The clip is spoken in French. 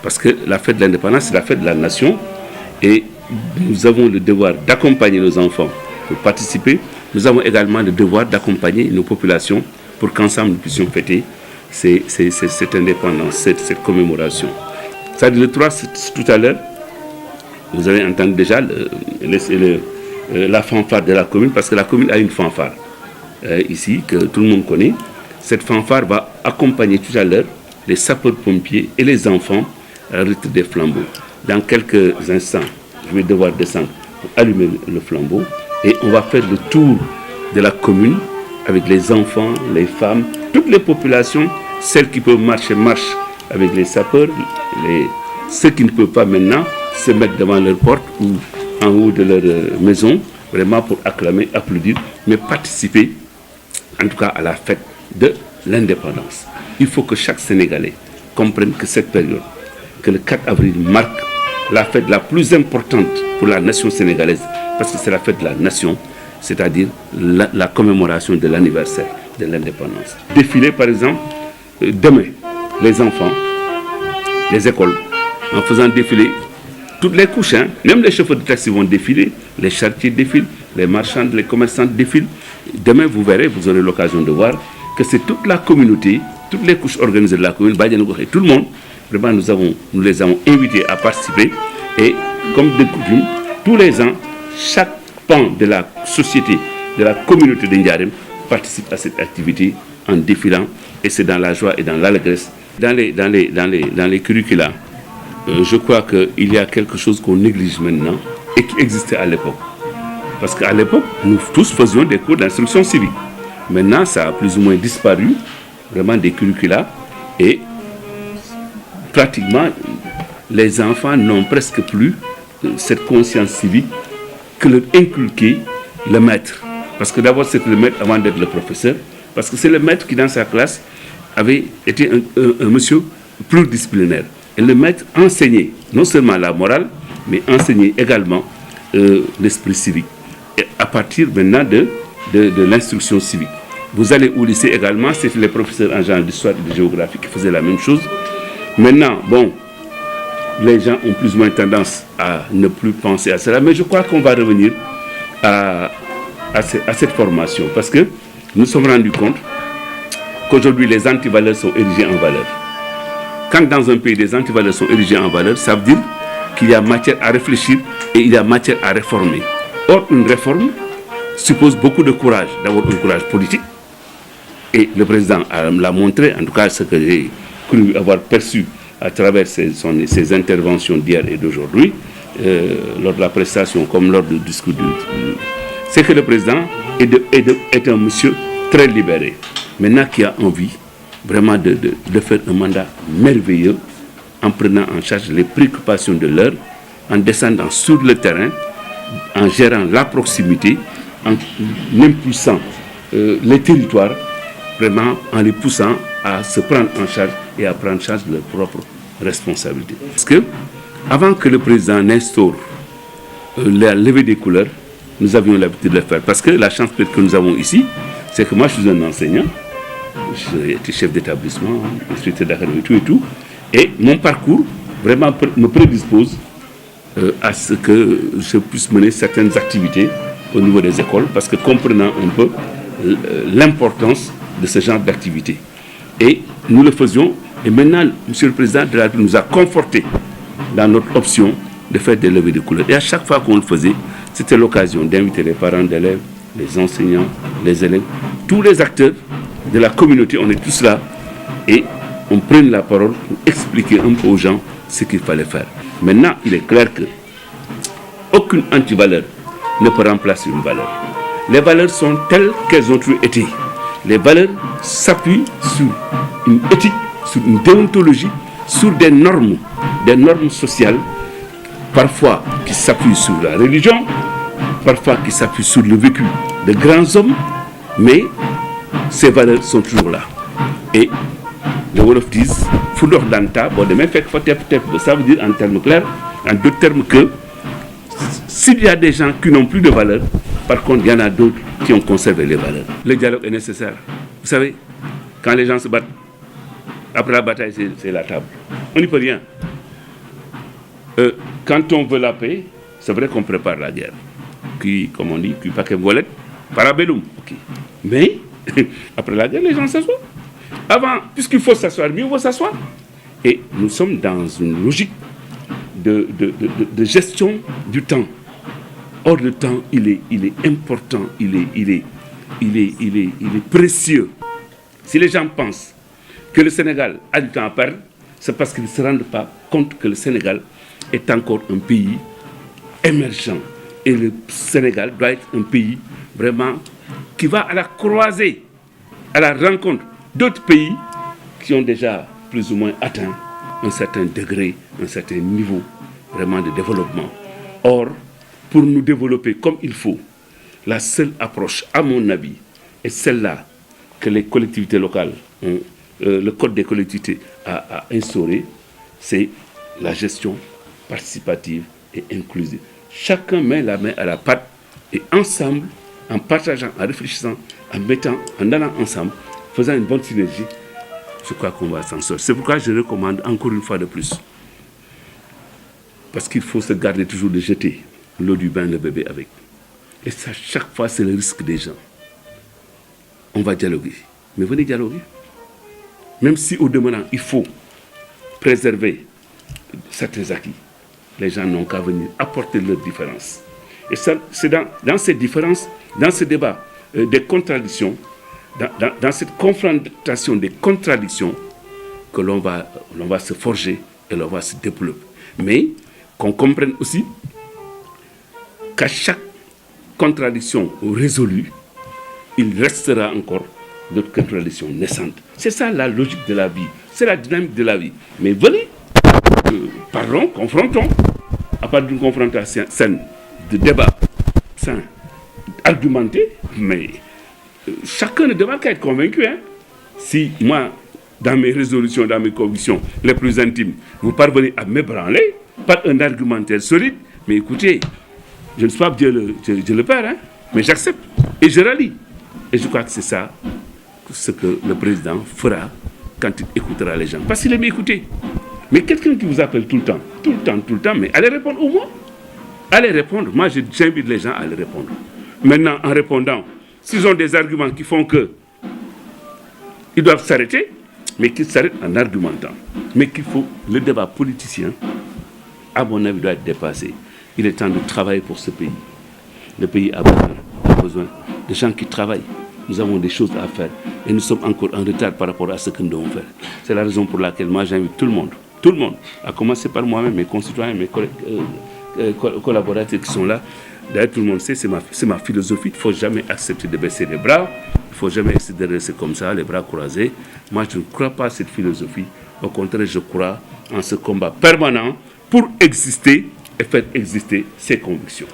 Parce que la fête de l'indépendance, c'est la fête de la nation. Et nous avons le devoir d'accompagner nos enfants pour participer. Nous avons également le devoir d'accompagner nos populations pour qu'ensemble nous puissions fêter cette indépendance, cette commémoration. Ça dit le 3, tout à l'heure, vous avez entendu déjà la fanfare de la commune, parce que la commune a une fanfare ici, que tout le monde connaît. Cette fanfare va accompagner tout à l'heure les sapeurs-pompiers et les enfants à la rite des flambeaux. Dans quelques instants, je vais devoir descendre pour allumer le flambeau et on va faire le tour de la commune avec les enfants, les femmes, toutes les populations, celles qui peuvent marcher, marchent avec les sapeurs, ceux qui ne peuvent pas maintenant se mettre devant leur porte ou en haut de leur maison, vraiment pour acclamer, applaudir, mais participer en tout cas à la fête de l'indépendance. Il faut que chaque Sénégalais comprenne que cette période, que le 4 avril marque la fête la plus importante pour la nation sénégalaise, parce que c'est la fête de la nation, c'est-à-dire la commémoration de l'anniversaire de l'indépendance. Défiler par exemple, demain, les enfants, les écoles, en faisant défiler toutes les couches, même les chauffeurs de taxi vont défiler, les charretiers défilent, les marchands, les commerçants défilent. Demain, vous verrez, vous aurez l'occasion de voir que c'est toute la communauté, toutes les couches organisées de la commune, tout le monde, vraiment nous les avons invités à participer. Et comme de coutume, tous les ans, chaque pan de la société, de la communauté de Ndiarème participe à cette activité en défilant, et c'est dans la joie et dans l'allégresse. Dans les curricula, je crois qu'il y a quelque chose qu'on néglige maintenant et qui existait à l'époque. Parce qu'à l'époque, nous tous faisions des cours d'instruction civique. Maintenant, ça a plus ou moins disparu, vraiment des curricula, et pratiquement, les enfants n'ont presque plus cette conscience civique que leur inculquer le maître. Parce que d'abord, c'est le maître avant d'être le professeur, parce que c'est le maître qui, dans sa classe, avait été un monsieur pluridisciplinaire. Et le maître enseignait non seulement la morale, mais enseignait également l'esprit civique. Et à partir maintenant de l'instruction civique. Vous allez au lycée également, c'était les professeurs en genre d'histoire et de géographie qui faisaient la même chose. Maintenant, bon, les gens ont plus ou moins tendance à ne plus penser à cela, mais je crois qu'on va revenir à cette formation, parce que nous nous sommes rendus compte qu'aujourd'hui les antivaleurs sont érigées en valeur. Quand dans un pays les antivaleurs sont érigées en valeur, ça veut dire qu'il y a matière à réfléchir et il y a matière à réformer. Or, une réforme suppose beaucoup de courage, d'abord un courage politique, et le président l'a montré, en tout cas ce que j'ai cru avoir perçu à travers ses interventions d'hier et d'aujourd'hui, lors de la prestation comme lors du discours c'est que le président est un monsieur très libéré, maintenant qui a envie vraiment de faire un mandat merveilleux en prenant en charge les préoccupations de l'heure, en descendant sur le terrain, en gérant la proximité, en impulsant les territoires, vraiment en les poussant à se prendre en charge et à prendre en charge de leurs propres responsabilités. Parce que, avant que le président n'instaure la levée des couleurs, nous avions l'habitude de le faire. Parce que la chance que nous avons ici, c'est que moi je suis un enseignant, j'ai été chef d'établissement, instructeur d'académie, tout et tout, et mon parcours vraiment me prédispose à ce que je puisse mener certaines activités au niveau des écoles, parce que comprenant un peu l'importance de ce genre d'activité. Et nous le faisions, et maintenant, Monsieur le Président de la République nous a conforté dans notre option de faire des levées de couleurs. Et à chaque fois qu'on le faisait, c'était l'occasion d'inviter les parents d'élèves, les enseignants, les élèves, tous les acteurs de la communauté, on est tous là, et on prenne la parole pour expliquer un peu aux gens ce qu'il fallait faire. Maintenant, il est clair que aucune antivaleur ne peut remplacer une valeur. Les valeurs sont telles qu'elles ont toujours été. Les valeurs s'appuient sur une éthique, sur une déontologie, sur des normes sociales, parfois qui s'appuient sur la religion, parfois qui s'appuient sur le vécu de grands hommes, mais ces valeurs sont toujours là. Et les Wolof disent, Foudor Danta, bon, demain, ça veut dire en termes clairs, en d'autres termes que s'il y a des gens qui n'ont plus de valeur, par contre, il y en a d'autres qui ont conservé les valeurs. Le dialogue est nécessaire. Vous savez, quand les gens se battent, après la bataille, c'est la table. On n'y peut rien. Quand on veut la paix, c'est vrai qu'on prépare la guerre. Qui, comme on dit, qui pas que volette, parabellum. Okay. Mais, après la guerre, les gens s'assoient. Avant, puisqu'il faut s'asseoir, mieux vaut s'asseoir. Et nous sommes dans une logique de gestion du temps. Or, le temps, il est important, il est précieux. Si les gens pensent que le Sénégal a du temps à perdre, c'est parce qu'ils ne se rendent pas compte que le Sénégal est encore un pays émergent. Et le Sénégal doit être un pays vraiment qui va à la croisée, à la rencontre d'autres pays qui ont déjà plus ou moins atteint un certain degré, un certain niveau vraiment de développement. Or, pour nous développer comme il faut, la seule approche, à mon avis, est celle-là que les collectivités locales, le Code des collectivités a instauré, c'est la gestion participative et inclusive. Chacun met la main à la pâte et ensemble, en partageant, en réfléchissant, en allant ensemble, faisant une bonne synergie, je crois qu'on va s'en sortir. C'est pourquoi je recommande encore une fois de plus, parce qu'il faut se garder toujours de jeter l'eau du bain, le bébé avec. Et ça, chaque fois, c'est le risque des gens. On va dialoguer. Mais venez dialoguer. Même si au demeurant, il faut préserver certains acquis, les gens n'ont qu'à venir apporter leurs différences. Et ça, c'est dans ces différences, dans ce débat des contradictions, dans cette confrontation des contradictions, que l'on va se forger et l'on va se développer. Mais qu'on comprenne aussi qu'à chaque contradiction résolue, il restera encore d'autres contradictions naissantes. C'est ça la logique de la vie, c'est la dynamique de la vie. Mais venez, parlons, confrontons, à part d'une confrontation saine, de débat sain, argumenté, mais chacun ne demande qu'à être convaincu. Hein. Si moi, dans mes résolutions, dans mes convictions les plus intimes, vous parvenez à m'ébranler par un argumentaire solide, mais écoutez, je ne suis pas Dieu le Père, hein, mais j'accepte et je rallie. Et je crois que c'est ça ce que le président fera quand il écoutera les gens. Parce qu'il aime écouter. Mais quelqu'un qui vous appelle tout le temps, mais allez répondre au moins. Allez répondre. Moi, j'invite les gens à aller répondre. Maintenant, en répondant, s'ils ont des arguments qui font que ils doivent s'arrêter, mais qu'ils s'arrêtent en argumentant. Mais qu'il faut, le débat politicien, à mon avis, doit être dépassé. Il est temps de travailler pour ce pays. Le pays a besoin de gens qui travaillent. Nous avons des choses à faire et nous sommes encore en retard par rapport à ce que nous devons faire. C'est la raison pour laquelle moi j'invite tout le monde, à commencer par moi-même, mes concitoyens, mes collaborateurs qui sont là. D'ailleurs, tout le monde sait, c'est ma philosophie. Il ne faut jamais accepter de baisser les bras. Il ne faut jamais essayer de rester comme ça, les bras croisés. Moi, je ne crois pas à cette philosophie. Au contraire, je crois en ce combat permanent pour exister et faire exister ses convictions.